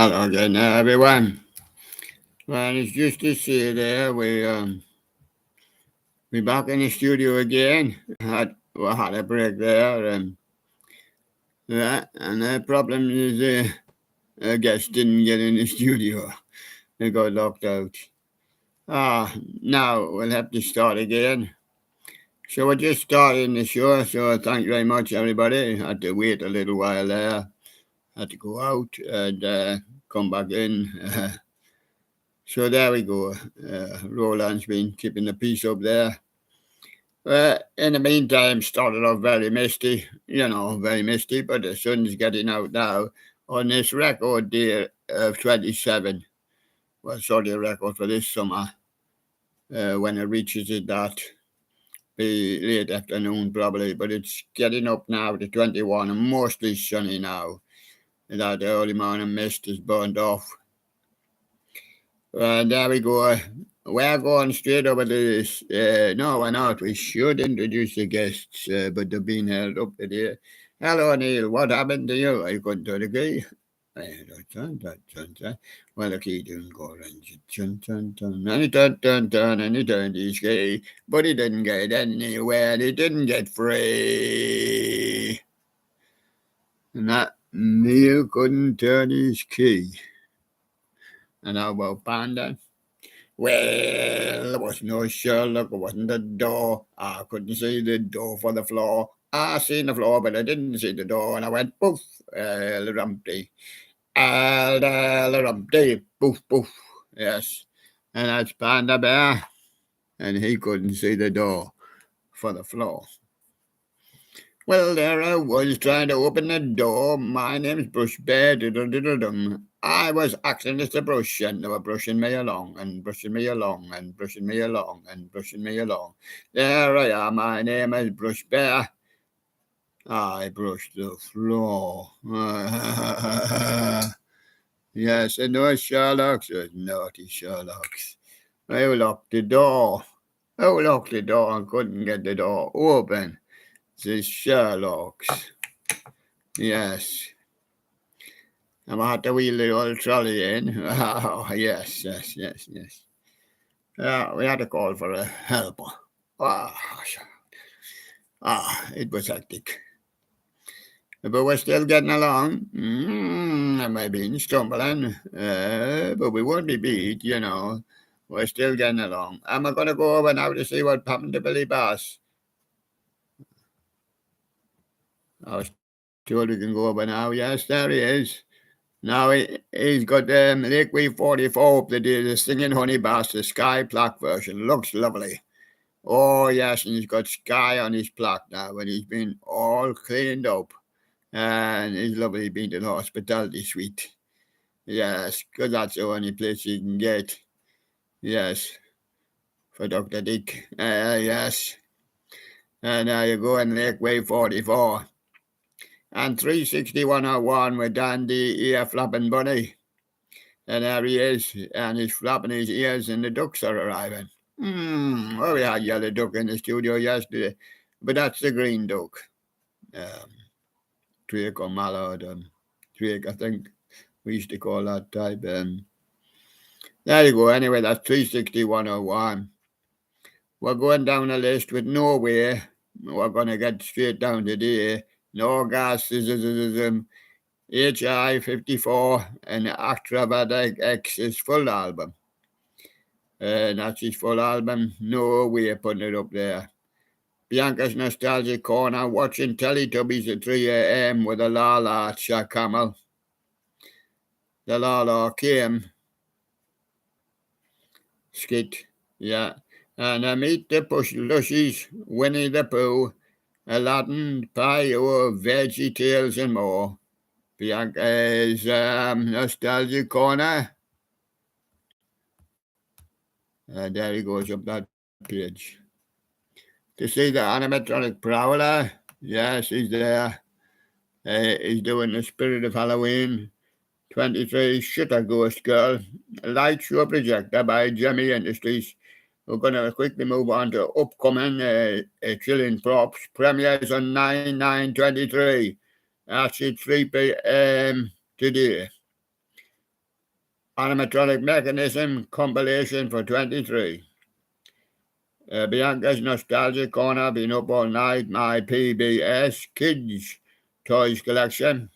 Hello again, everyone. Well, it's just to say there, we back in the studio again. We had a break there, and the problem is guests didn't get in the studio. They got locked out. Now we'll have to start again. So we're just starting the show. So thank you very much, everybody. Had to wait a little while there. Had to go out and come back in. So there we go. Roland's been keeping the peace up there. In the meantime, started off very misty, very misty, but the sun's getting out now. On this record day of 27, well, sorry, the record for this summer, when it reaches it, that be late afternoon probably, but it's getting up now to 21 and mostly sunny now. That early morning mist is burned off. There we go. We're going straight over to this. No, we're not. We should introduce the guests, but they've been held up today. Hello, Neil. What happened to you? I couldn't do the key. Well, the key didn't go around. And he turned, and he turned his key, but he didn't get anywhere. He didn't get free. And that Neil couldn't turn his key. And how about Panda? Well, there was no Sherlock, it wasn't the door. I couldn't see the door for the floor. I seen the floor, but I didn't see the door, and I went poof, Rumpty. Rumpty, poof, poof. Yes, and that's Panda Bear, and he couldn't see the door for the floor. Well, there I was trying to open the door. My name's Brush Bear. I was acting as the brush, and they were brushing me along, and brushing me along, and brushing me along, and brushing me along. There I am. My name is Brush Bear. I brushed the floor. Yes, and those Sherlocks, those naughty Sherlocks. They locked the door. Who locked the door and couldn't get the door open? The Sherlocks. Yes. And I had to wheel the old trolley in. Oh, yes. We had to call for a helper. It was hectic. But we're still getting along. I may be stumbling, but we won't be beat, We're still getting along. Am I going to go over now to see what happened to Billy Bass? I was told we can go over now. Yes, there he is. Now he's got Lake Wave 44 up there, the Singing Honey Bass, the Sky plaque version. Looks lovely. Oh, yes, and he's got Sky on his plaque now, and he's been all cleaned up. And he's lovely, been to the hospitality suite. Yes, because that's the only place you can get. Yes, for Dr. Dick. Yes. And now you go in Lake Wave 44. And 36101 with Dandy Ear Flapping Bunny. And there he is, and he's flapping his ears, and the ducks are arriving. Well, we had yellow duck in the studio yesterday, but that's the green duck. Drake or mallard, Drake, I think we used to call that type. There you go. Anyway, that's 36101. We're going down the list with Norway. We're going to get straight down today. Norgasism, HI 54, and Acrobatic X is full album. That's his full album. Norway putting it up there. Bianca's Nostalgic Corner, watching Teletubbies at 3 a.m. with a Lala at Camel. The Lala came. Skit, yeah. And Meet the Push Lushies, Winnie the Pooh, Aladdin, Pie-O, Veggie Tales and more. Bianca's Nostalgic Corner. There he goes up that page. To see the animatronic Prowler, yes, he's there. He's doing the Spirit of Halloween. 23 Shitter Ghost Girl, light show projector by Jemmy Industries. We're going to quickly move on to upcoming chilling props. Premieres on 9/9/23. That's at 3 p.m. today. animatronic mechanism compilation for 23. Bianca's Nostalgia Corner, been up all night, my PBS Kids Toys Collection.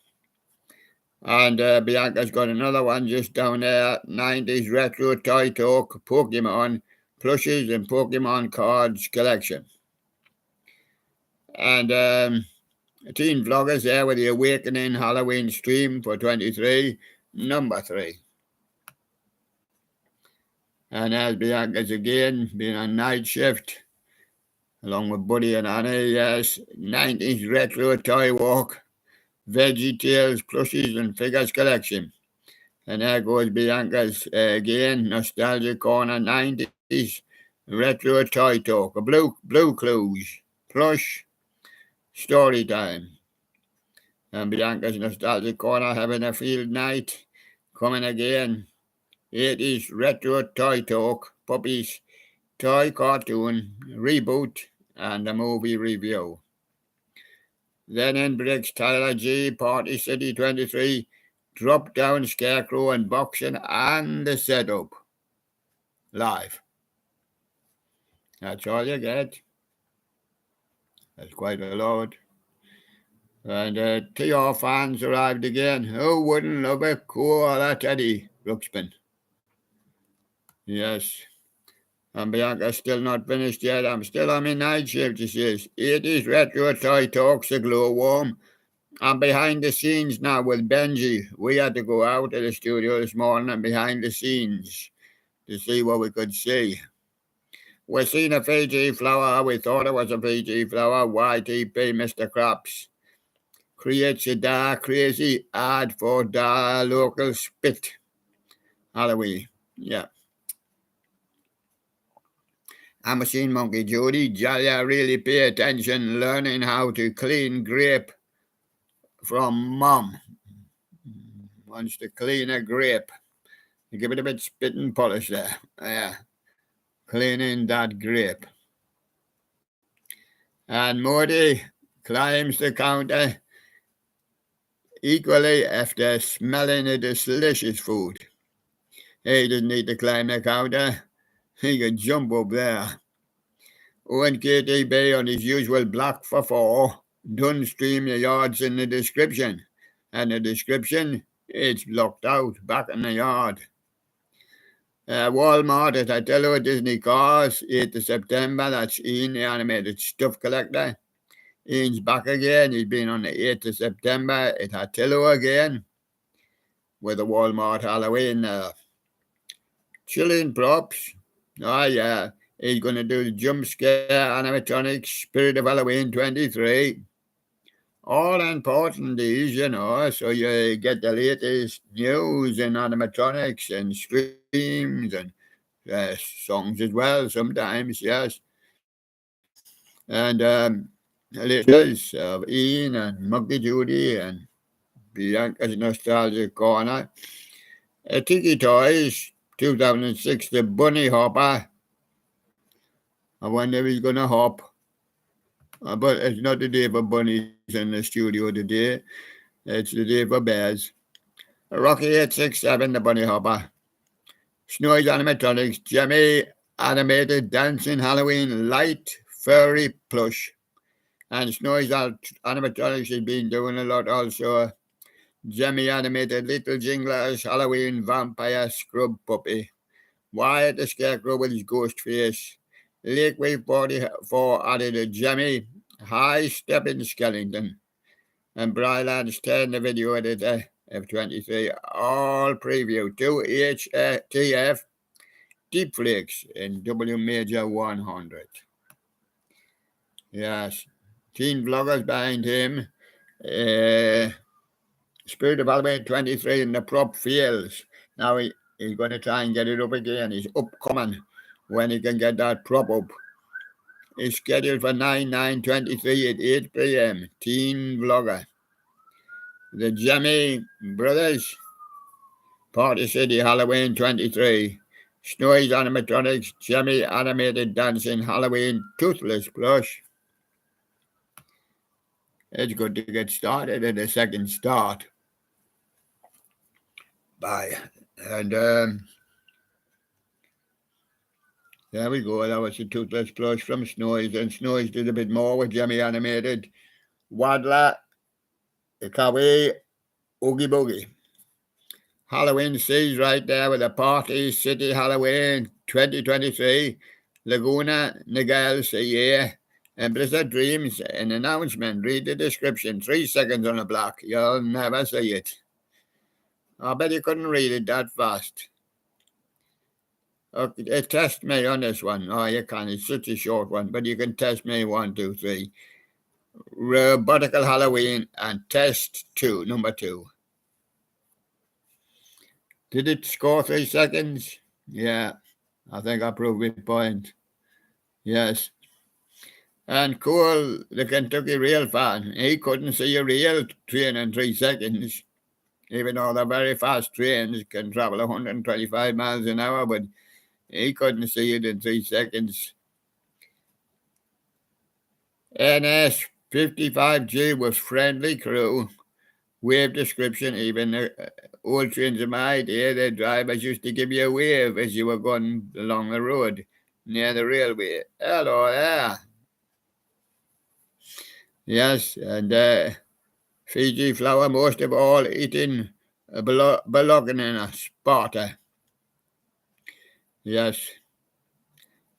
And Bianca's got another one just down there, 90s Retro Toy Talk Pokemon plushes and Pokemon cards collection. And teen vloggers there with the Awakening Halloween stream for 23, number 3. And there's Bianca's again, being on night shift, along with Buddy and Annie, yes, 90s Retro Toy Walk, Veggie Tales plushes and figures collection. And there goes Bianca's again, Nostalgia Corner 90s Retro Toy Talk, a Blue Clues, plush, story time. And Bianca's Nostalgia Corner having a field night, coming again. 80s Retro Toy Talk, Puppies, Toy Cartoon, Reboot, and a movie review. Then in breaks Tyler G, Party City 23, Drop Down Scarecrow unboxing and the setup. Live. That's all you get. That's quite a lot. And TR fans arrived again. Who wouldn't love a koala teddy, Ruxpin? Yes. And Bianca's still not finished yet. I'm still on my night shift, she says. 80s Retro Toy Talks, a glow warm. I'm behind the scenes now with Benji. We had to go out to the studio this morning and behind the scenes to see what we could see. We're seeing a Fiji flower. We thought it was a Fiji flower. YTP, Mr. Crops. Creates a dark, crazy ad for the local spit. Halloween. Yeah. I'm Machine Monkey Judy. Jalia really pay attention learning how to clean grape from mom. Wants to clean a grape. Give it a bit spit and polish there. Yeah. Cleaning that grape. And Morty climbs the counter equally after smelling the delicious food. He doesn't need to climb the counter. He can jump up there. Owen KTB on his usual block for 4. Don't stream your yards in the description. And the description, it's blocked out back in the yard. Walmart at Attilo Disney Cars, 8th of September. That's Ian, the animated stuff collector. Ian's back again. He's been on the 8th of September at Attilo again with the Walmart Halloween chilling props. Oh, yeah. He's going to do the jump scare animatronics Spirit of Halloween 23. All important these, you know, so you get the latest news in animatronics and streams and songs as well sometimes, yes. And listeners of Ian and Monkey Judy and Bianca's Nostalgia Corner. Tiki Toys, 2006, the Bunny Hopper. I wonder if he's going to hop. But it's not the day for bunnies in the studio today. It's the day for bears. Rocky 867, the Bunny Hopper. Snowy's Animatronics, Jimmy Animated Dancing Halloween Light Furry Plush. And Snowy's Animatronics has been doing a lot also. Jimmy Animated Little Jinglers Halloween Vampire Scrub Puppy. Wyatt the Scarecrow with his ghost face. Lakeway 44 added a Jimmy High Stepping Skeleton. And Bryland's 10, the video editor, F23, all preview 2HTF Deep Flakes in W Major 100. Yes, teen vloggers behind him. Spirit of Halloween 23 in the prop fields. Now he's going to try and get it up again. He's upcoming when he can get that prop up. It's scheduled for 9/9/23 at 8 p.m. Teen vlogger. The Jimmy Brothers, Party City Halloween 23. Snowy's Animatronics, Jimmy Animated Dancing Halloween Toothless Plush. It's good to get started at a second start by And there we go. That was the Toothless Plush from Snows. And Snows did a bit more with Jimmy Animated. Waddler, Kawi, Oogie Boogie. Halloween sees right there with the Party City Halloween 2023. Laguna, Nagels, a year. And Blizzard Dreams, an announcement. Read the description. 3 seconds on the block. You'll never see it. I bet you couldn't read it that fast. Okay, test me on this one. Oh, you can. It's such a short one, but you can test me 1, 2, 3. Robotical Halloween and test 2, number 2. Did it score 3 seconds? Yeah, I think I proved my point. Yes. And Cool, the Kentucky Rail fan, he couldn't see a rail train in 3 seconds, even though the very fast trains can travel 125 miles an hour, but he couldn't see it in 3 seconds. NS 55G was friendly crew. Wave description, even the old trains of my day, the drivers used to give you a wave as you were going along the road near the railway. Hello there. Yes, and Fiji flower most of all eating belogging in a spotter. Yes.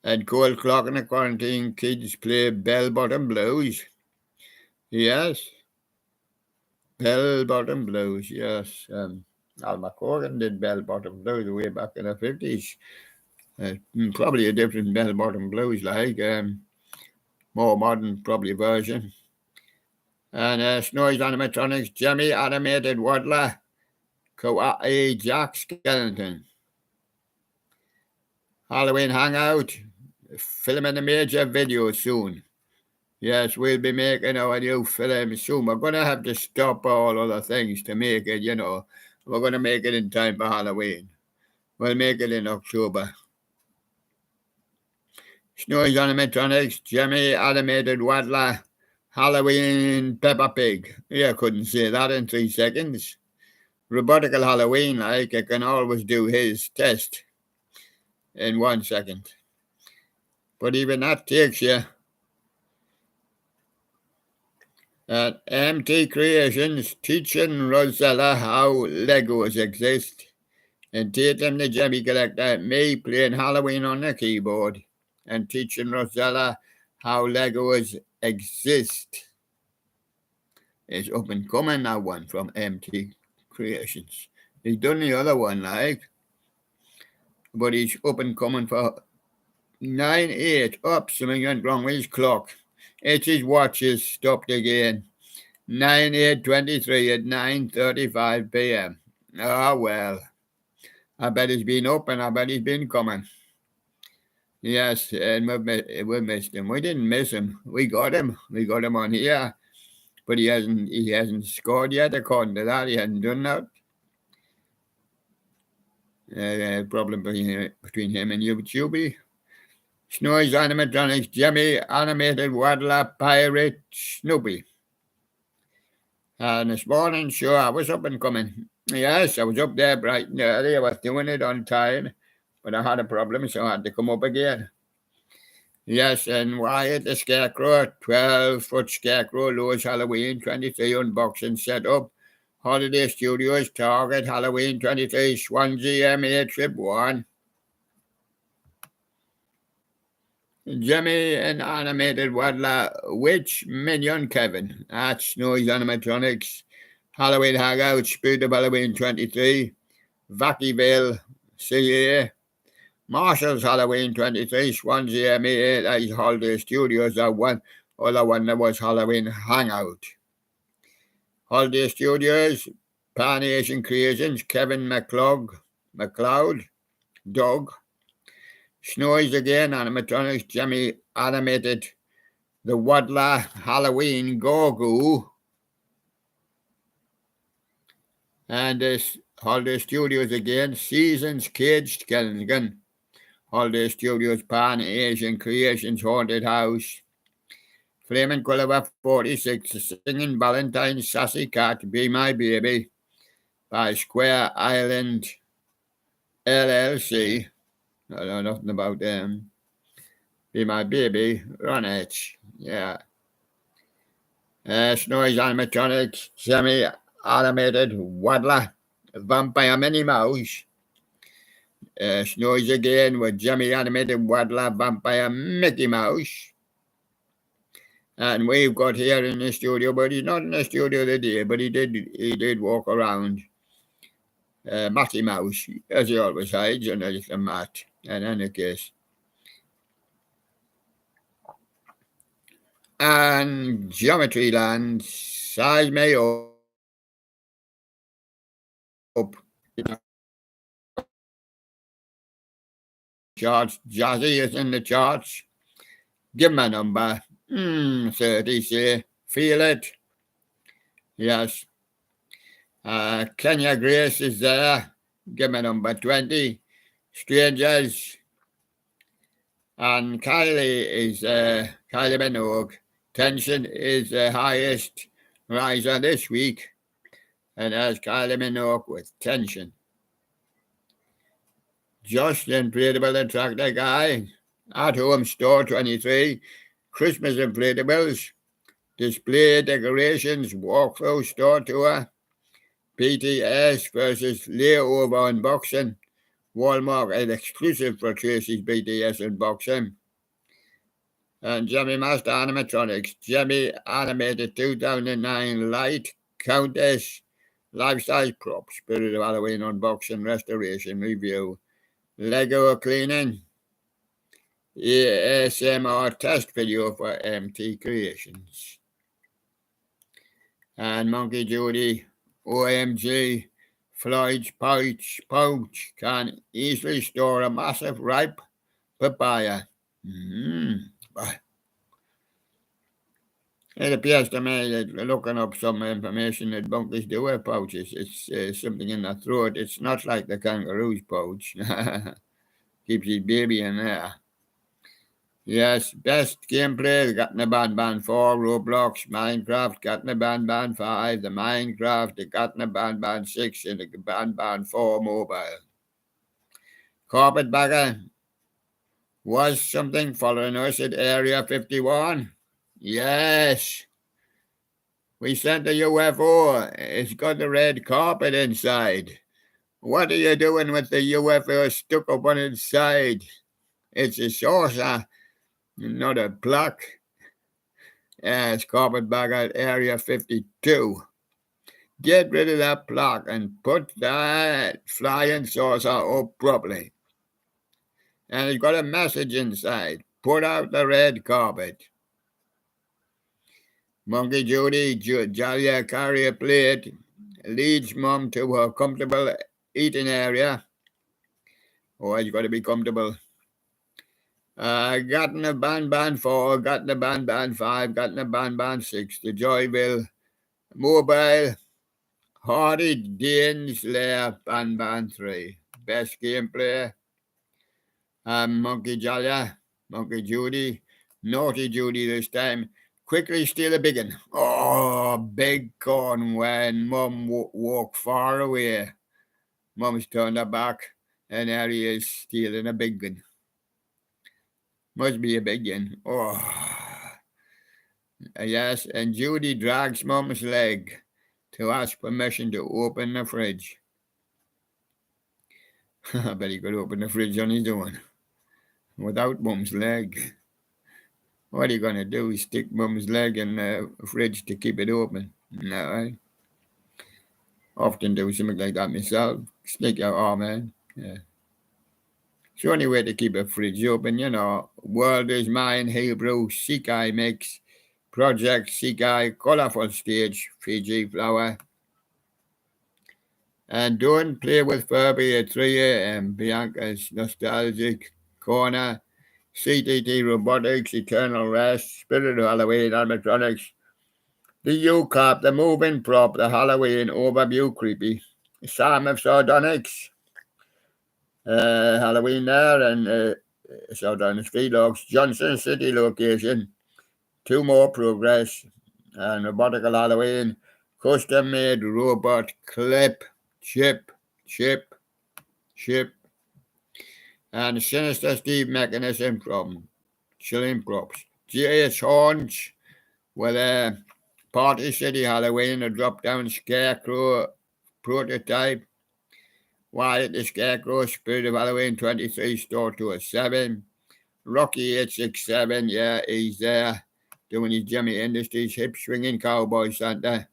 And cold clock in the quarantine kids play bell-bottom blues. Yes. Bell-bottom blues, yes. Alma Corgan did bell-bottom blues way back in the 50s. Probably a different bell-bottom blues, like more modern, probably version. And Snowy's Animatronics, Jimmy Animated Waddler, Kawaii Jack Skeleton. Halloween Hangout, filming a major video soon. Yes, we'll be making our new film soon. We're going to have to stop all other things to make it, We're going to make it in time for Halloween. We'll make it in October. Snowy's Animatronics, Jimmy Animated Waddler, Halloween Peppa Pig. Yeah, I couldn't say that in 3 seconds. Robotical Halloween, I can always do his test in 1 second. But even that takes you. At MT Creations, teaching Rosella how Legos exist. And Tatum the Jimmy Collector, me playing Halloween on the keyboard. And teaching Rosella how Legos exist. It's up and coming, that one from MT Creations. He's done the other one, but he's up and coming for 9-8. Up, something went wrong with his clock. It's his watch is stopped again. 9/8/23 at 9:35 p.m. Ah, well. I bet he's been up and I bet he's been coming. Yes, and we missed him. We didn't miss him. We got him. We got him on here. But he hasn't scored yet, according to that. He hasn't done that. Problem between him and YouTube. Snowy's Animatronics, Jimmy Animated Waddler, Pirate, Snoopy. And this morning, sure, I was up and coming. Yes, I was up there bright and early. I was doing it on time, but I had a problem, so I had to come up again. Yes, and Wyatt the Scarecrow, 12-foot Scarecrow, Lowe's Halloween 23 unboxing setup. Holiday Studios, Target, Halloween 23, Swansea MA Trip 1. Jimmy and Animated Waddler, which Minion Kevin? That's Snowy's Animatronics. Halloween Hangout, Spirit of Halloween 23. Vackyville, CA. Marshall's Halloween 23, Swansea MA, that is Holiday Studios, that one. Other one that was Halloween Hangout. Holiday Studios, Pan Asian Creations, Kevin McLeod, Doug. Snowy's again, Animatronics, Jimmy Animated, the Waddler, Halloween, Gorgoo. And this Holiday Studios again, Seasons, Caged Skeleton. Holiday Studios, Pan Asian Creations, Haunted House. Flaming Gulliver 46, Singing Valentine, Sassy Cat, Be My Baby, by Square Island. LLC. I know nothing about them. Be My Baby, Run H. Yeah. Snowy's animatronics, semi-automated waddler, vampire Minnie Mouse. Snowy's again with semi-animated waddler, vampire Mickey Mouse. And we've got here in the studio, but he's not in the studio today, but he did walk around. Matty Mouse, as he always hides under the mat, in any case. And Geometry Land, Size Me Up. Charts, Jazzy is in the charts. Give him a number. 30, say. Feel it. Yes. Kenya Grace is there. Give him a number 20. Strangers. And Kylie is Kylie Minogue. Tension is the highest riser this week. And there's Kylie Minogue with Tension. Just Inflatable Attractor Guy. At Home Store 23. Christmas Inflatables. Display Decorations Walkthrough Store Tour. BTS versus Layover Unboxing. Walmart is exclusive for Tracy's BTS Unboxing. And Jemmy Master Animatronics. Jemmy Animated 2009 Light Countess Life-Size Prop Spirit of Halloween Unboxing Restoration Review. Lego Cleaning. ASMR Test Video for MT Creations. And Monkey Judy OMG Floyd's pouch can easily store a massive ripe papaya. It appears to me that looking up some information that monkeys do have pouches. It's something in their throat. It's not like the kangaroo's pouch. Keeps his baby in there. Yes, best gameplay, got in the Band 4, Roblox, Minecraft, got in the Band 5, the Minecraft, the got in the Band 6, and the Band 4 mobile. Carpetbagger was something following us at Area 51. Yes. We sent a UFO. It's got the red carpet inside. What are you doing with the UFO stuck up on its side? It's a saucer. Not a plaque. Yes, Carpetbagger Area 52. Get rid of that plaque and put that flying saucer up properly. And it's got a message inside. Put out the red carpet. Monkey Judy, Jalia carry a plate, leads Mum to her comfortable eating area. Oh, it's got to be comfortable. Got in the Band 4, got in the Band 5, got in the Band 6, the Joyville mobile, Hardy Dane's Lair, Band 3. Best gameplay. Monkey Jalia, Monkey Judy, Naughty Judy this time. Quickly steal a big one. Oh, big con when Mum walked far away. Mum's turned her back, and there he is stealing a big one. Must be a big one. Oh. Yes, and Judy drags Mum's leg to ask permission to open the fridge. I bet he could open the fridge on his own without Mum's leg. What are you going to do? Stick Mum's leg in the fridge to keep it open? No, I often do something like that myself. Stick your arm in. Yeah. It's the only way to keep a fridge open, you know. World is Mine, Hebrew, Sekai Mix, Project Sekai, Colourful Stage, Fiji Flower. And don't play with Furby at 3 a.m. Bianca's Nostalgic Corner, CTT Robotics, Eternal Rest, Spirit of Halloween Animatronics, the U-Cop, the Moving Prop, the Halloween Overview Creepy, Psalm of Sardonyx, Halloween there, and Sardonyx Vlogs, Johnson City Location, 2 more Progress, and Robotical Halloween, Custom Made Robot Clip, Chip. And Sinister Steve Mechanism from Chilling Props. G.H. Horns with a Party City Halloween, a drop-down Scarecrow prototype. Wyatt the Scarecrow, Spirit of Halloween 23, Store.Sept. Rocky 867, yeah, he's there doing his Jimmy Industries hip swinging cowboy Santa.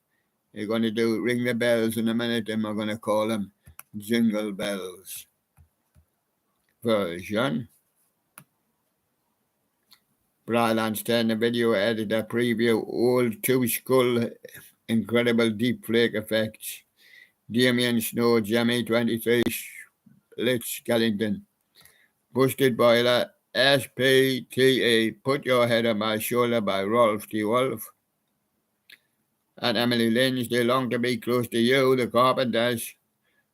You're going to do Ring the Bells in a minute, and we're going to call them Jingle Bells version. Bryland's 10, the video editor preview, old two skull, incredible deep flake effects. Damien Snow, Jimmy 23, Litz Skellington. Busted Boiler, SPTA, Put Your Head on My Shoulder by Rolf T. Wolf. And Emily Lynch, They Long to Be Close to You, the Carpenters.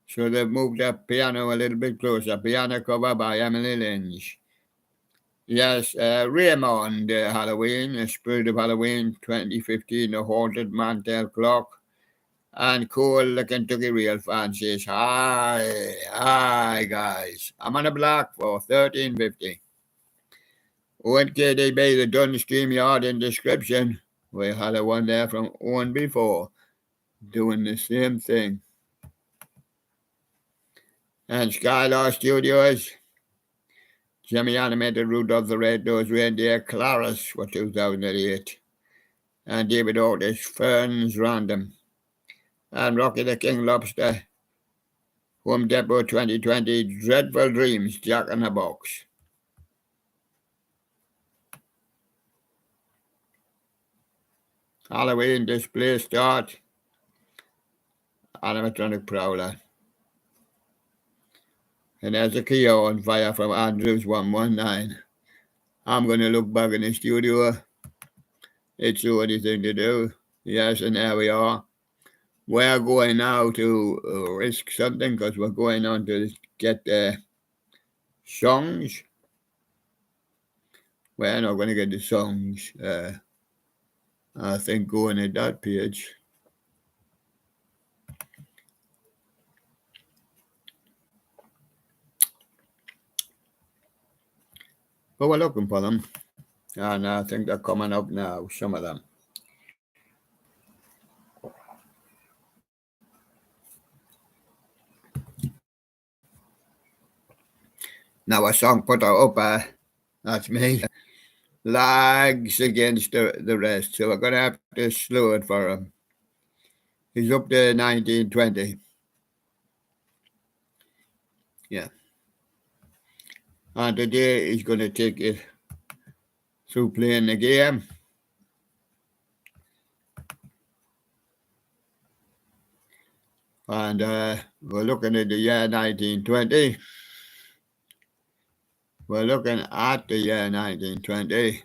So they've moved the piano a little bit closer. Piano cover by Emily Lynch. Yes, Raymond Halloween, The Spirit of Halloween 2015, The Haunted Mantel Clock. And Cole, the Kentucky Real Fan, says, Hi, guys. I'm on a block for $13.50. ONKDB, the Dun Stream Yard in description. We had a one there from Owen before, doing the same thing. And Skylar Studios, Jimmy Animated Rudolph the Red-Nosed Reindeer, Claris for 2008. And David Otis, Ferns Random. And Rocky the King Lobster, Home Depot 2020, Dreadful Dreams, Jack in the Box. Halloween display start. Animatronic Prowler. And there's a key on fire from Andrews 119. I'm going to look back in the studio. It's the only thing to do. Yes, and there we are. We're going now to risk something because we're going on to get the songs. We're not going to get the songs. I think going at that page. But we're looking for them. And I think they're coming up now, some of them. Now a song put up, that's me, lags against the rest. So we're going to have to slow it for him. He's up to 1920. Yeah. And today he's going to take it through playing the game. And we're looking at the year 1920. We're looking at the year 1920.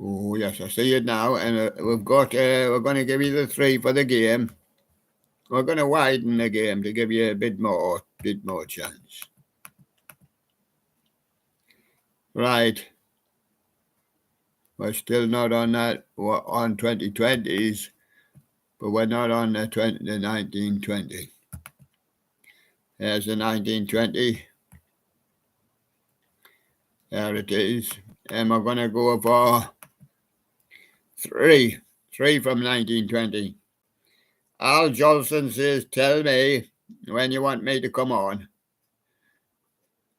Oh, yes, I see it now. And we've got, we're going to give you the 3 for the game. We're going to widen the game to give you a bit more chance. Right. We're still not on that, we're on 2020s, but we're not on the 1920. There's the 1920. There it is. And we're going to go for 3 from 1920. Al Jolson says, tell me when you want me to come on.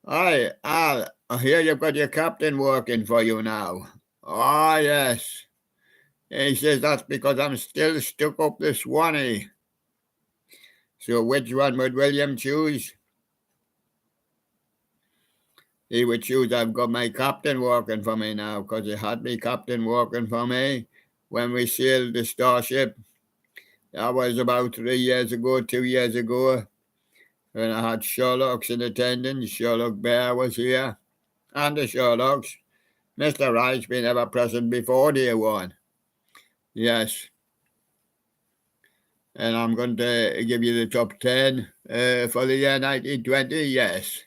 Hi, Al, I hear you've got your captain working for you now. Ah, yes. He says that's because I'm still stuck up the Swanee. So which one would William choose? He would choose, I've got my captain working for me now, because he had me captain working for me when we sailed the Starship. That was about 2 years ago, when I had Sherlock's in attendance. Sherlock Bear was here, and the Sherlocks. Mr. Wright's been ever present before, dear one. Yes. And I'm going to give you the top 10 for the year 1920, yes.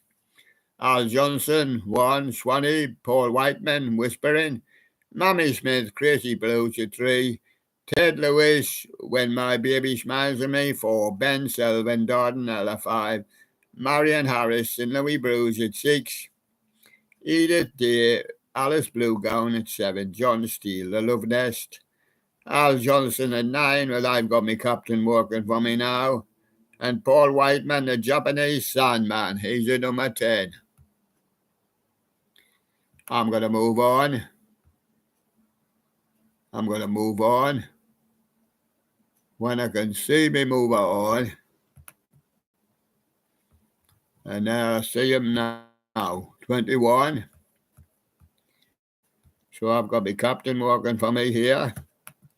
Al Johnson, 1, Swanee, Paul Whiteman, Whispering, Mammy Smith, Crazy Blues at 3, Ted Lewis, When My Baby Smiles at Me 4, Ben Selvin, Dorden Ella 5, Marion Harris, St. Louis Bruce at 6, Edith Day, Alice Bluegown at 7, John Steele, The Love Nest, Al Johnson at 9, well, I've got my captain working for me now, and Paul Whiteman, the Japanese Sandman, he's at number 10. I'm going to move on. When I can see me move on. And now I see him now, 21. So I've got my captain working for me here,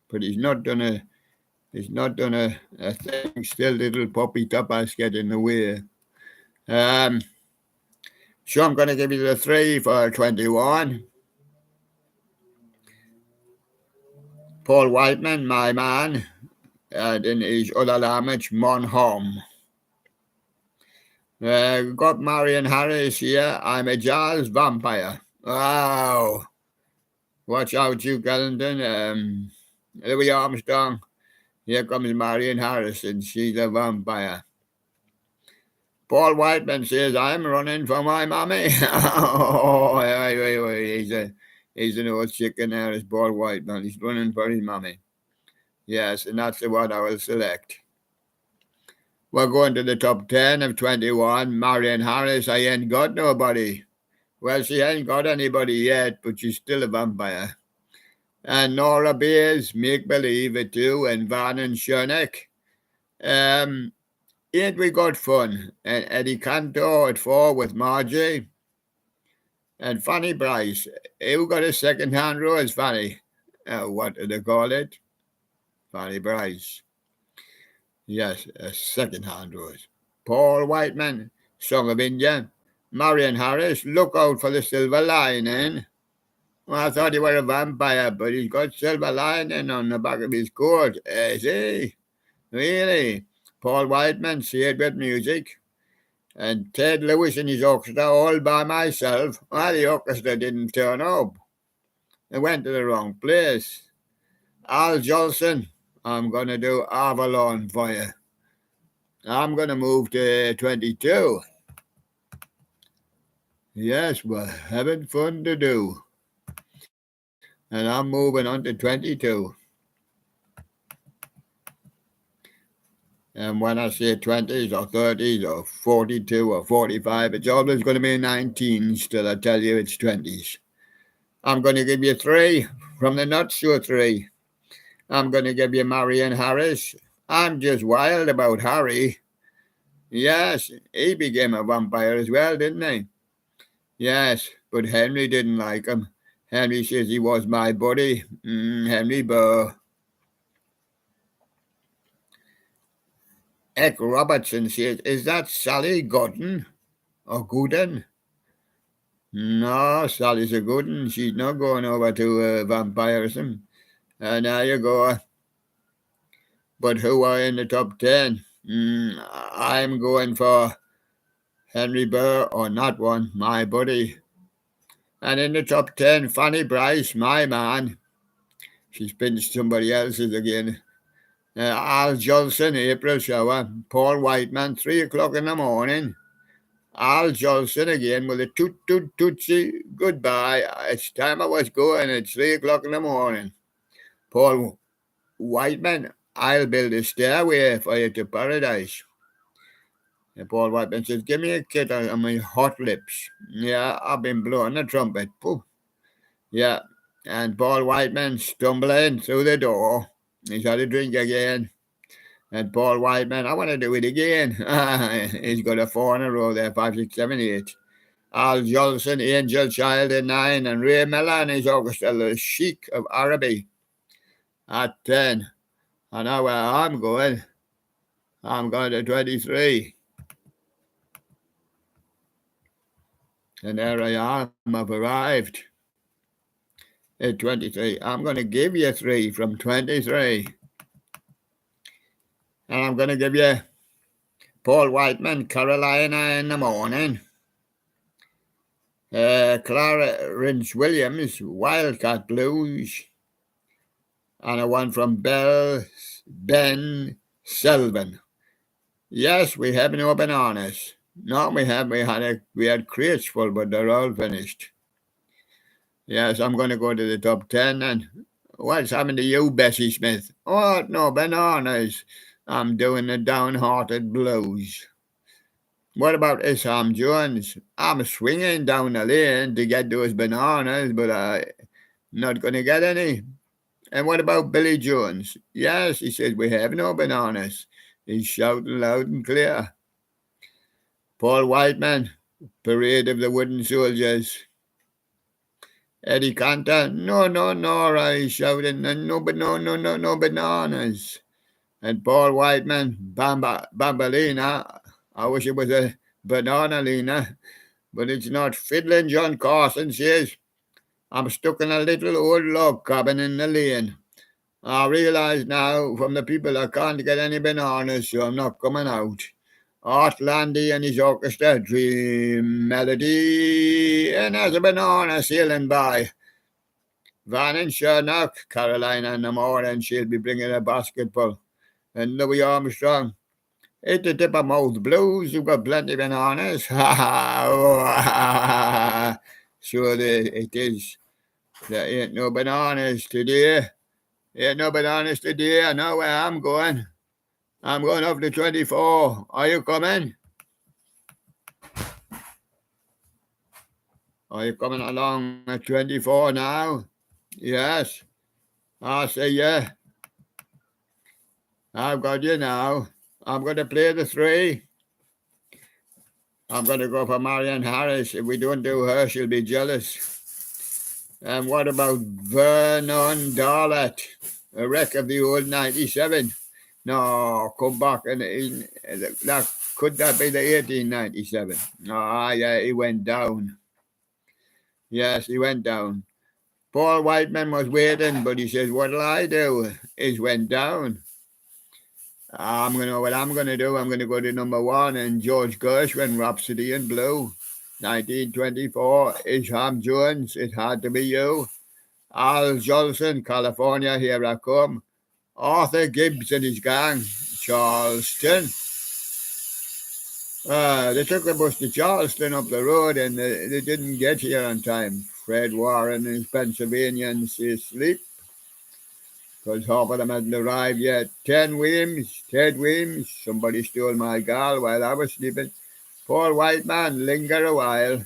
but he's not done a thing. Still, little puppy tapas get in the way. So I'm going to give you the 3 for 21. Paul Whiteman, my man, and in his other language, Mon Hom. Got Marion Harris here. I'm a jazz vampire. Wow. Watch out, you Kellington. Louis Armstrong. Here comes Marion Harrison. She's a vampire. Paul Whiteman says, I'm running for my mommy. Oh, he's an old chicken there, is Paul Whiteman. He's running for his mommy. Yes, and that's the one I will select. We're going to the top 10 of 21. Marion Harris, I ain't got nobody. Well, she ain't got anybody yet, but she's still a vampire. And Nora Beers, Make Believe It Too, and Van and Schoeneck. Ain't we got fun? And Eddie Cantor at 4 with Margie. And Fanny Bryce. Who got a second-hand rose, Fanny? What do they call it? Fanny Bryce. Yes, a second-hand rose. Paul Whiteman, Song of India. Marion Harris, Look Out for the Silver Lining. Well, I thought he were a vampire, but he's got silver lining on the back of his coat. Is he? Really? Paul Whiteman, See It With Music. And Ted Lewis and his orchestra all by myself. Well, the orchestra didn't turn up. They went to the wrong place. Al Jolson, I'm going to do Avalon for you. I'm going to move to 22. Yes, we're having fun to do. And I'm moving on to 22. And when I say 20s or 30s or 42 or 45, it's always going to be 19s till I tell you it's 20s. I'm going to give you 3 from the Not So 3. I'm going to give you Marion Harris. I'm just wild about Harry. Yes, he became a vampire as well, didn't he? Yes, but Henry didn't like him. Henry says he was my buddy. Henry Burr. Eck Robertson says, is that Sally Gooden or Gooden? No, Sally's a Gooden. She's not going over to vampirism. And there you go. But who are in the top 10? I'm going for Henry Burr, or not one, my buddy. And in the top 10, Fanny Bryce, my man. She's pinched somebody else's again. Al Jolson, April Shower. Paul Whiteman, 3 o'clock in the morning. Al Jolson again with a toot toot tootsie. Goodbye. It's time I was going. It's 3 o'clock in the morning. Paul Whiteman, I'll build a stairway for you to paradise. And Paul Whiteman says, give me a kiss on my hot lips. Yeah, I've been blowing the trumpet. Poof. Yeah. And Paul Whiteman stumbling through the door. He's had a drink again. And Paul Whiteman, I want to do it again. He's got a 4 in a row there, 5, 6, 7, 8. Al Jolson, Angel Child at 9. And Ray Miller and his orchestra, the Sheik of Araby at 10. I know where I'm going. I'm going to 23. And there I am. I've arrived at 23. I'm going to give you 3 from 23. And I'm going to give you Paul Whiteman, Carolina in the Morning. Clara Rynch Williams, Wildcat Blues. and a one from Ben Selvin. Yes, we have no bananas. No, we had crates full, but they're all finished. Yes, I'm going to go to the top 10 and what's happened to you, Bessie Smith? Oh, no bananas. I'm doing the downhearted blues. What about Isham Jones? I'm swinging down the lane to get those bananas, but I'm not going to get any. And what about Billy Jones? Yes, he says, we have no bananas. He's shouting loud and clear. Paul Whiteman, Parade of the Wooden Soldiers. Eddie Cantor, no, he's shouting, no bananas. And Paul Whiteman, Bambalina, I wish it was a banana lina, but it's not. Fiddling John Carson says, I'm stuck in a little old log cabin in the lane. I realise now from the people I can't get any bananas, so I'm not coming out. Art Landy and his orchestra, Dream Melody, and there's a banana sailing by. Van in Shernock, Carolina in the morning, she'll be bringing a basketful. And Louis Armstrong, it's the tip of mouth blues, you've got plenty of bananas. Ha ha! Sure it is. There ain't no bananas today. Ain't no bananas today. I know where I'm going. I'm going up to 24. Are you coming? Are you coming along at 24 now? Yes. I say yeah. I've got you now. I'm going to play the 3. I'm going to go for Marianne Harris. If we don't do her, she'll be jealous. And what about Vernon Darlett? A wreck of the old 97. No, come back. And that, could that be the 1897? Ah, yeah, he went down. Yes, he went down. Paul Whiteman was waiting, but he says, what'll I do? He went down. What I'm going to do, I'm going to go to number 1 and George Gershwin, Rhapsody in Blue. 1924, Isham Jones, It Had to Be You. Al Jolson, California, Here I Come. Arthur Gibbs and his gang, Charleston. They took the bus to Charleston up the road and they didn't get here on time. Fred Warren and his Pennsylvanians asleep because half of them hadn't arrived yet. Ted Williams, somebody stole my gal while I was sleeping. Paul Whiteman, Linger a While.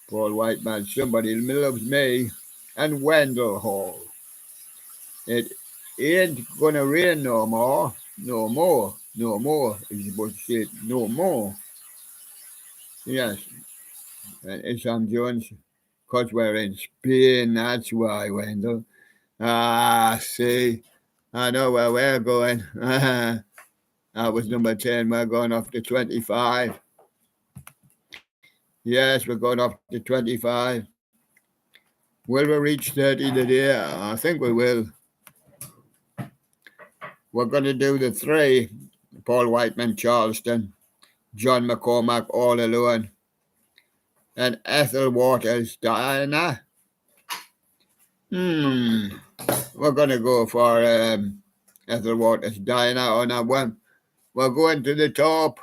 Paul Whiteman, Somebody Loves Me. And Wendell Hall. It ain't gonna rain no more. No more. Is supposed to say it. No more. Yes. And Isham Jones, because we're in Spain, that's why, Wendell. See, I know where we're going. That was number 10. We're going off to 25. Yes, we're going off to 25. Will we reach 30 today? I think we will. We're going to do the 3. Paul Whiteman, Charleston. John McCormack, All Alone. And Ethel Waters, Diana. We're going to go for Ethel Waters, Diana on that one. We're going to the top.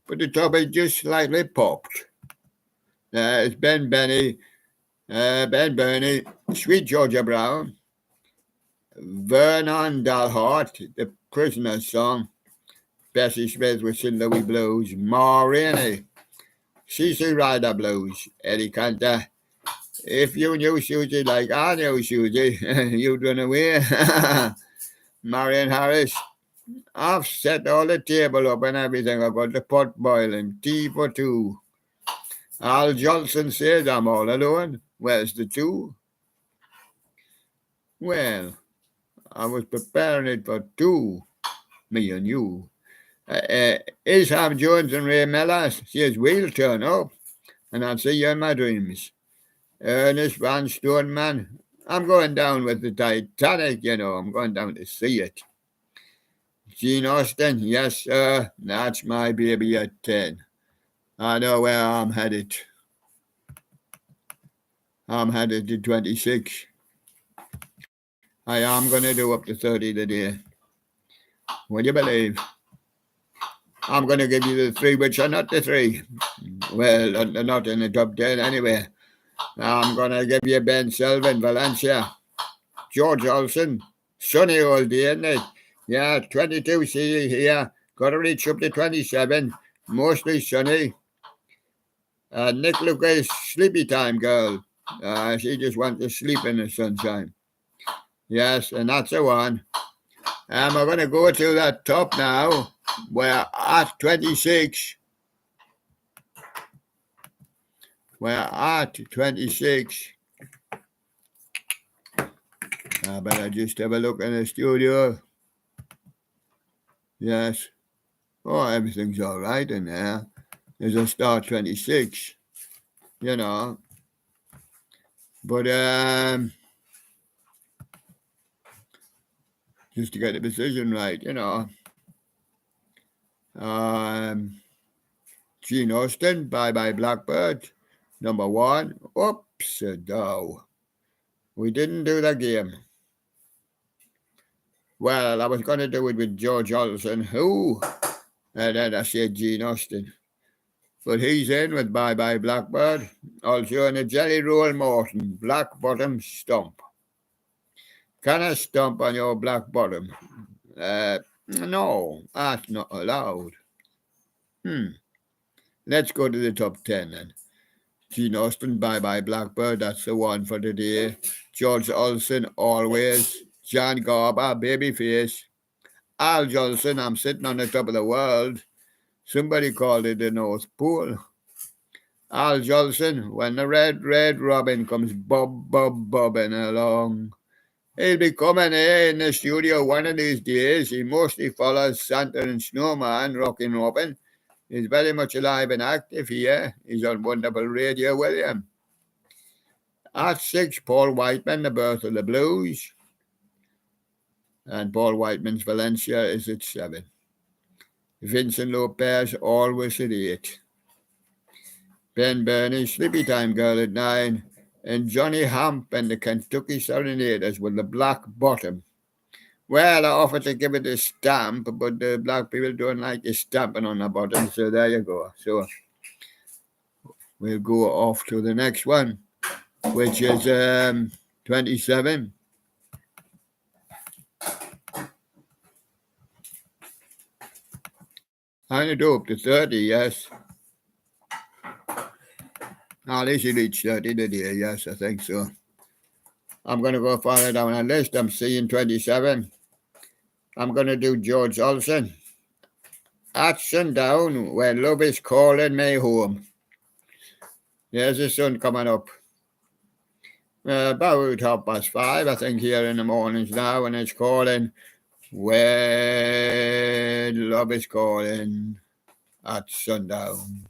But the top is just slightly popped. It's Ben Burney, Sweet Georgia Brown, Vernon Dalhart, The Prisoner's Song, Bessie Smith with St. Louis Blues, Ma Rainey, CC Rider Blues, Eddie Cantor. If you knew Susie like I knew Susie, you'd run away. Marion Harris, I've set all the table up and everything. I've got the pot boiling, tea for 2. Al Johnson says I'm all alone. Where's the 2? Well, I was preparing it for 2, me and you. Isham Jones and Ray Miller says we'll turn up and I'll see you in my dreams. Ernest Van Stoneman, I'm going down with the Titanic, I'm going down to see it. Gene Austin, yes, sir, that's my baby at 10. I know where I'm headed. I'm headed to 26. I am going to do up to 30 today. Would you believe? I'm going to give you the three, which are not the three. Well, they're not in the top 10 anyway. I'm going to give you Ben Sylvan, Valencia, George Olsen, sunny all day, isn't it? Yeah, 22 C here. Got to reach up to 27, mostly sunny. Nick Lucas, sleepy time girl. She just wants to sleep in the sunshine. Yes, and that's the one. We're going to go to that top now. We're at 26. We're at 26. I better just have a look in the studio. Yes. Oh, everything's all right in there. There's a star 26, you know. But just to get the precision right, you know. Gene Austin, Bye Bye Blackbird, number 1. Oops, no. We didn't do the game. Well, I was going to do it with George Olsen, who? And then I said Gene Austin. But he's in with Bye Bye Blackbird. Also in a Jelly Roll Morton, Black Bottom Stomp. Can I stomp on your black bottom? No, that's not allowed. Let's go to the top 10 then. Gene Austin, Bye Bye Blackbird, that's the one for today. George Olsen, Always. John Garber, Babyface. Al Jolson, I'm sitting on the top of the world. Somebody called it the North Pole. Al Jolson, when the red robin comes bobbing along. He'll be coming here in the studio one of these days. He mostly follows Santa and Snowman, Rockin' Robin. He's very much alive and active here. He's on wonderful radio, William. At 6, Paul Whiteman, The Birth of the Blues. And Paul Whiteman's Valencia is at 7. Vincent Lopez, Always at 8. Ben Burney, Sleepy Time Girl at 9. And Johnny Hamp and the Kentucky Serenaders with the Black Bottom. Well, I offered to give it a stamp, but the black people don't like the stamping on the bottom, so there you go. So we'll go off to the next one, which is 27. I'm going to do up to 30, yes. At least you reach 30 today, yes, I think so. I'm going to go farther down the list. I'm seeing 27. I'm going to do George Olsen. At sundown, where love is calling me home. There's the sun coming up. About 5:30, I think, here in the mornings now, and it's calling where love is calling at sundown.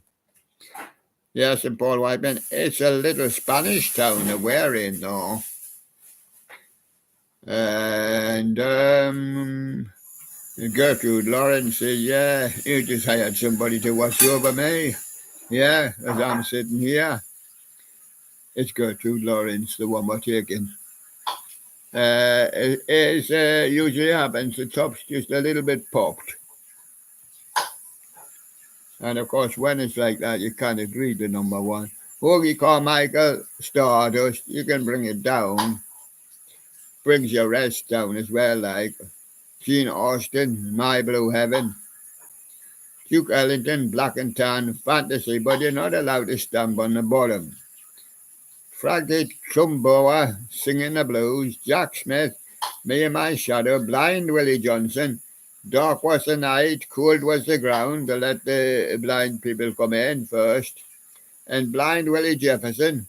Yes, and Paul Whiteman, it's a little Spanish town that we're in, though. And Gertrude Lawrence says, yeah, you just hired somebody to watch over me. Yeah, as I'm sitting here. It's Gertrude Lawrence, the one we're taking. It usually happens, the top's just a little bit popped. And of course, when it's like that, you can't agree to number 1. Hoagie Carmichael, Stardust, you can bring it down. Brings your rest down as well, like Gene Austin, My Blue Heaven. Duke Ellington, Black and Tan, Fantasy, but you're not allowed to stamp on the bottom. Frankie Trumboa, Singing the Blues. Jack Smith, Me and My Shadow. Blind Willie Johnson, Dark Was the Night, Cold Was the Ground, to let the blind people come in first. And Blind Willie Jefferson,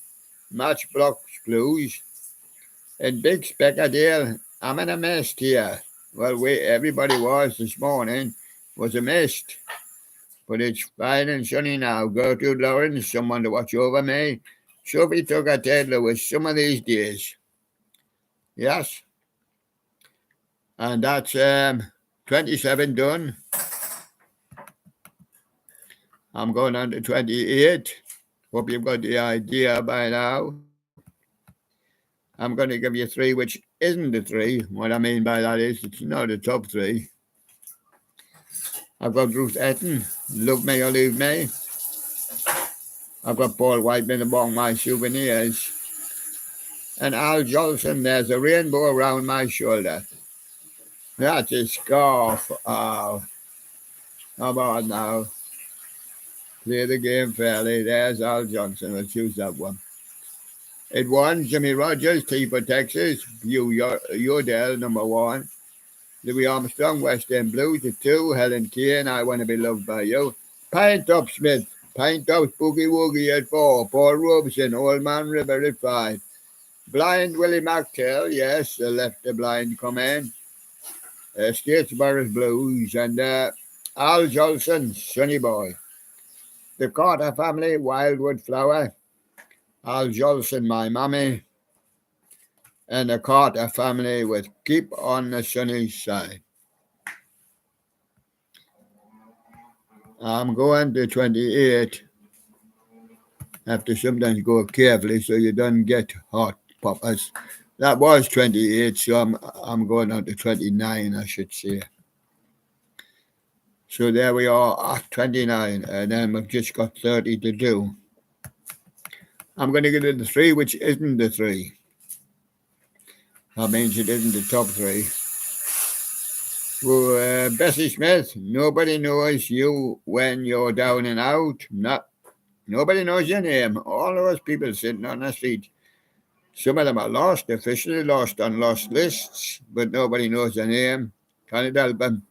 Matchbox Blues. And Big Speckadale, I'm in a mist here. Well, everybody was this morning, was a mist. But it's fine and sunny now. Gertrude Lawrence, someone to watch over me. Sophie Tucker Taylor with some of these days. Yes. And that's 27 done. I'm going on to 28. Hope you've got the idea by now. I'm going to give you three which isn't a three. What I mean by that is it's not a top three. I've got Ruth Etton, Love Me or Leave Me. I've got Paul Whiteman, Among My Souvenirs. And Al Jolson, There's a Rainbow Around My Shoulder. That's a scarf, Al. How about now? Play the game fairly. There's Al Johnson. We'll choose that one. It won Jimmy Rogers, T for Texas. Yodel, number one. Louis Armstrong, West End Blues. The two, Helen Kane, I Want to Be Loved by You. Pint Up Smith, Pint Up Boogie Woogie at 4. Paul Robeson, Old Man River at 5. Blind Willie McTell, yes, left the blind come in. Statesborough Blues and Al Jolson, Sonny Boy. The Carter Family, Wildwood Flower. Al Jolson, My Mammy. And the Carter Family with Keep on the Sunny Side. I'm going to 28. Have to sometimes go carefully so you don't get hot poppers. That was 28, so I'm going on to 29, I should say. So there we are at 29, and then we've just got 30 to do. I'm going to give it the three, which isn't the three. That means it isn't the top three. Well, Bessie Smith, Nobody Knows You When You're Down and Out. Nobody knows your name. All those people sitting on the street. Some of them are lost, officially lost on lost lists, but nobody knows their name. Can't help them.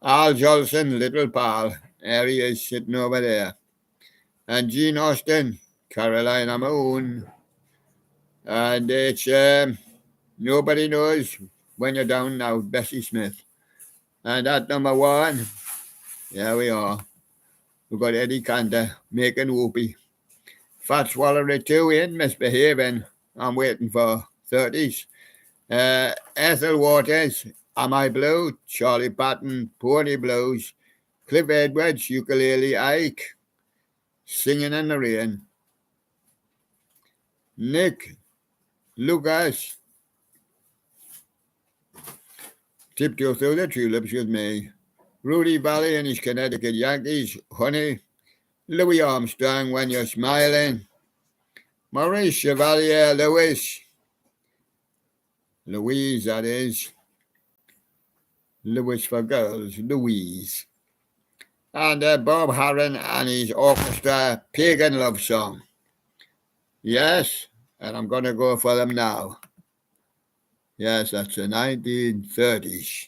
Al Jolson, Little Pal. There he is, sitting over there. And Gene Austin, Carolina Moon. And it's Nobody Knows When You're Down and Out, Bessie Smith. And at number one, there we are. We've got Eddie Cantor, Making Whoopee. Fat Swallow 2 in, Misbehaving. I'm waiting for 30s. Ethel Waters, Am I Blue? Charlie Patton, Pony Blues. Cliff Edwards, Ukulele Ike. Singing in the Rain. Nick Lucas, Tiptoe Through the Tulips with Me. Rudy Valley and his Connecticut Yankees, Honey. Louis Armstrong, When You're Smiling. Maurice Chevalier Lewis. Louise, that is. Lewis for girls, Louise. And Bob Harron and his orchestra, Pagan Love Song. Yes, and I'm going to go for them now. Yes, that's the 1930s.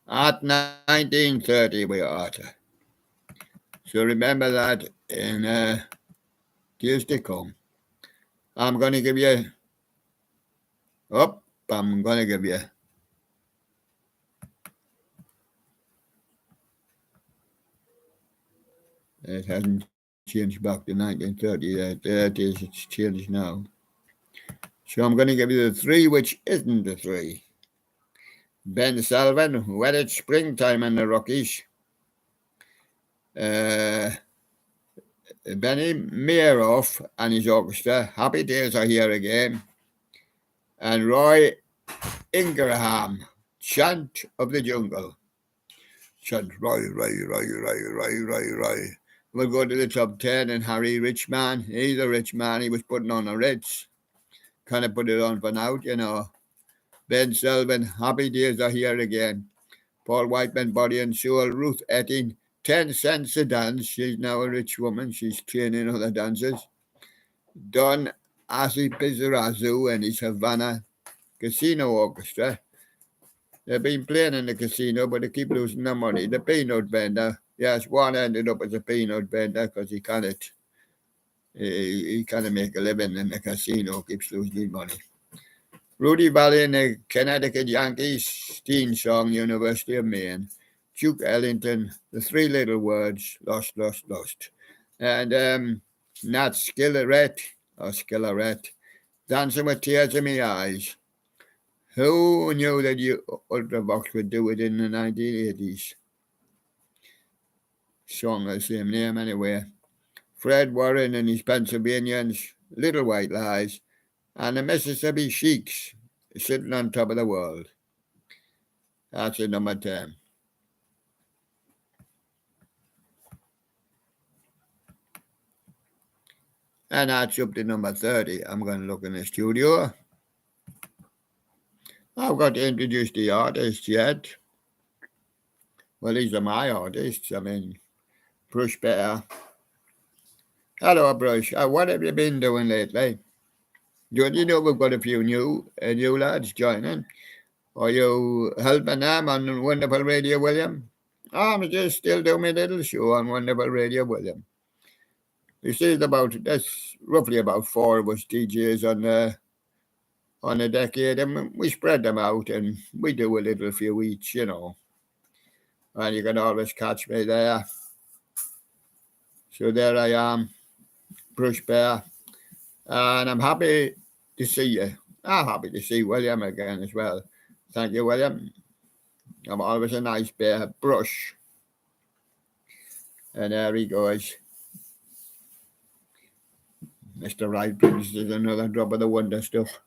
At 1930 we are at. So remember that in years to come. I'm going to give you... I'm going to give you... It hasn't changed back to 1930. There it is. It's changed now. So I'm going to give you the three, which isn't the three. Ben Sullivan, Wet It's Springtime in the Rockies. Benny Mayeroff and his orchestra, Happy Days Are Here Again. And Roy Ingraham, Chant of the Jungle. Chant, Roy. We'll go to the top 10, and Harry Richman. He's a rich man. He was putting on a Ritz. Kind of put it on for now, you know. Ben Sullivan, Happy Days Are Here Again. Paul Whiteman, Body and Soul. Ruth Etting, 10 cents a dance. She's now a rich woman. She's training other dancers. Don Asi Pizarrazu and his Havana Casino Orchestra. They've been playing in the casino, but they keep losing their money. The peanut vendor. Yes, one ended up as a peanut vendor because he can't make a living in the casino, keeps losing money. Rudy Valley and the Connecticut Yankees, Steen Song, University of Maine. Duke Ellington, The Three Little Words, Lost. And Nat Skillerette, Dancing with Tears in My Eyes. Who knew that Ultravox would do it in the 1980s? Song of the same name anyway. Fred Warren and his Pennsylvanians, Little White Lies. And the Mississippi Sheiks sitting on top of the world. That's at number 10. And that's up to number 30. I'm going to look in the studio. I've got to introduce the artists yet. Well, these are my artists. I mean, Brush Bear. Hello, Brush. What have you been doing lately? Do you know we've got a few new lads joining? Are you helping them on Wonderful Radio, William? I'm just still doing my little show on Wonderful Radio, William. You see, that's roughly about 4 of us DJs on a decade, and we spread them out, and we do a little few each, you know. And you can always catch me there. So there I am, Brush Bear, and I'm happy to see you. I'm happy to see William again as well. Thank you, William. I'm always a nice bear, Brush. And there he goes. Mr. Wright brings us another drop of the wonder stuff.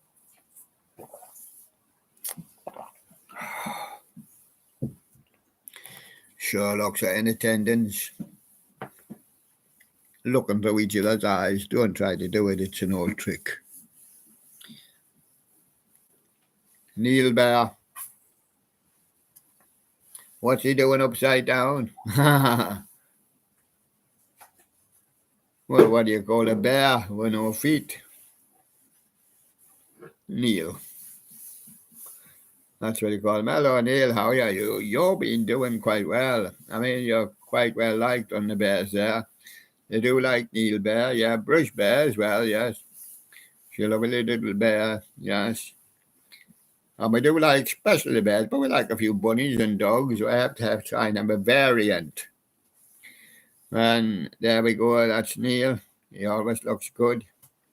Sherlock's are in attendance. Look into each other's eyes. Don't try to do it. It's an old trick. Neil Bear. What's he doing upside down? Well, what do you call a bear with no feet? Neil. That's what you call him. Hello, Neil. How are you? You've been doing quite well. I mean, you're quite well liked on the bears there. They do like Neil Bear. Yeah, Brush Bear as well, yes. She's a lovely little bear, yes. And we do like especially bears, but we like a few bunnies and dogs. We have to try and have a variant. And there we go. That's Neil. He always looks good.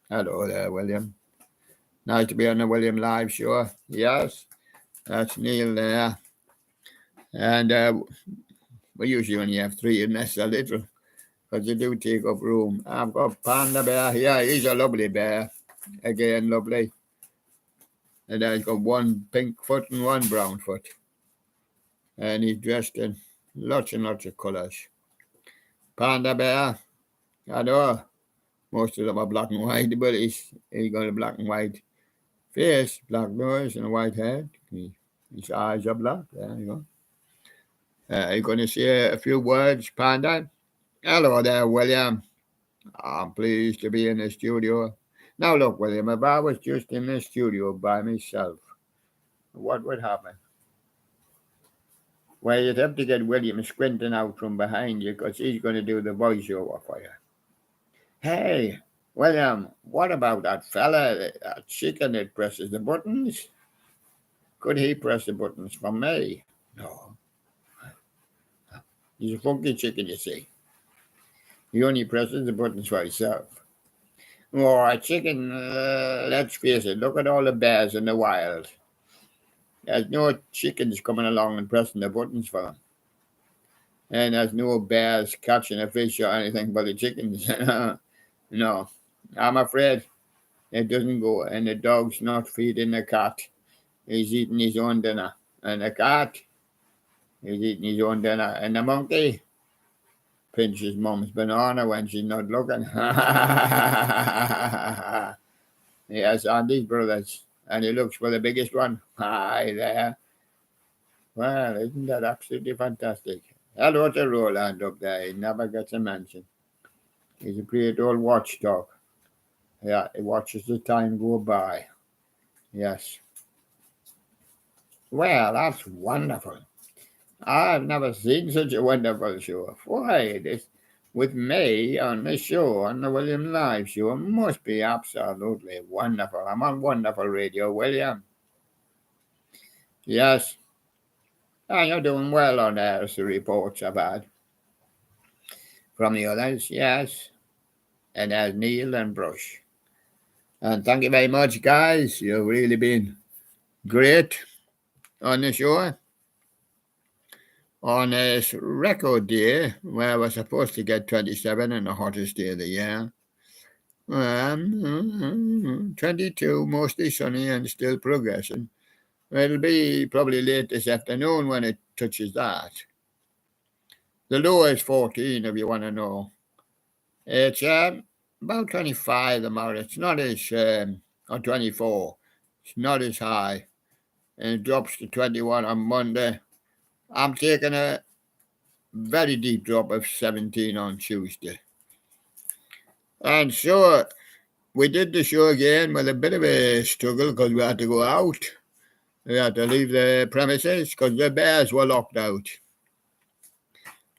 Hello there, William. Nice to be on the William Live show. Yes, that's Neil there. And we usually only have 3 and that's a little, because they do take up room. I've got Panda Bear. Yeah, he's a lovely bear. Again, lovely. And I've got 1 pink foot and 1 brown foot. And he's dressed in lots and lots of colours. Panda Bear. I know most of them are black and white, but he's got a black and white face, black nose, and a white head. His eyes are black. There you go. You're going to say a few words, Panda? Hello there, William. I'm pleased to be in the studio. Now look, William, if I was just in the studio by myself, what would happen? Well, you'd have to get William squinting out from behind you because he's going to do the voiceover for you. Hey, William, what about that fella, that chicken that presses the buttons? Could he press the buttons for me? No. He's a funky chicken, you see. He only presses the buttons for himself. Oh, a chicken, let's face it, look at all the bears in the wild. There's no chickens coming along and pressing the buttons for them. And there's no bears catching a fish or anything but the chickens. No, I'm afraid it doesn't go. And the dog's not feeding the cat. He's eating his own dinner. And the cat is eating his own dinner. And the monkey pinches mum's banana when she's not looking. Yes, Andy's brothers. And he looks for the biggest one. Hi there. Well, isn't that absolutely fantastic? Hello to Roland up there. He never gets a mention. He's a great old watchdog. Yeah, he watches the time go by. Yes. Well, that's wonderful. I've never seen such a wonderful show. Why, this with me on the show, on the William Live show, must be absolutely wonderful. I'm on Wonderful Radio, William. Yes. And you're doing well on there, as the reports I've had. From the others, yes. And there's Neil and Brush. And thank you very much, guys. You've really been great on the show. On this record day, where we're supposed to get 27 and the hottest day of the year, 22, mostly sunny and still progressing. It'll be probably late this afternoon when it touches that. The low is 14, if you want to know. It's about 25 tomorrow. It's not as, or 24. It's not as high. And it drops to 21 on Monday. I'm taking a very deep drop of 17 on Tuesday. And so we did the show again with a bit of a struggle because we had to go out. We had to leave the premises because the bears were locked out.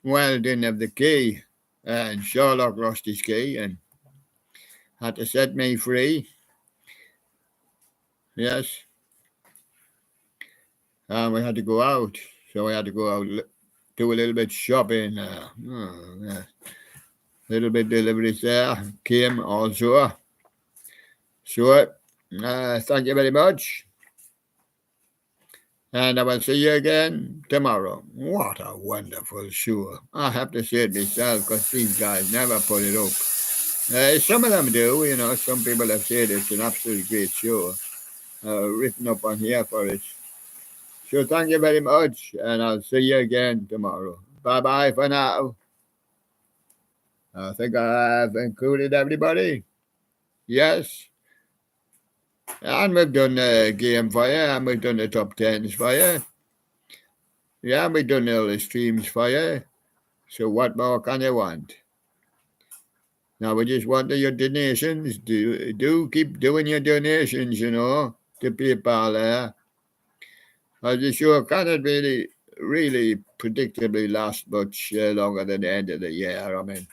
Well, didn't have the key. And Sherlock lost his key and had to set me free. Yes. And we had to go out. So we had to go out, do a little bit shopping. Yeah. Little bit deliveries there came also. So, thank you very much. And I will see you again tomorrow. What a wonderful show. I have to say it myself because these guys never put it up. Some of them do, you know. Some people have said it's an absolutely great show. Written up on here for us. So thank you very much. And I'll see you again tomorrow. Bye-bye for now. I think I've included everybody. Yes. And we've done the game for you, and we've done the top 10s for you. Yeah, we've done all the streams for you. So what more can you want? Now we just want your donations. Do keep doing your donations, you know, to people there. As the show cannot really predictably last much longer than the end of the year. I mean,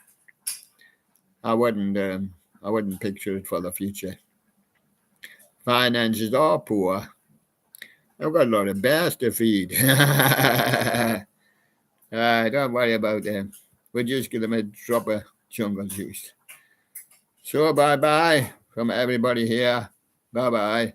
I wouldn't picture it for the future. Finances are poor. I've got a lot of bears to feed. Don't worry about them. We'll just give them a drop of jungle juice. So bye-bye from everybody here. Bye-bye.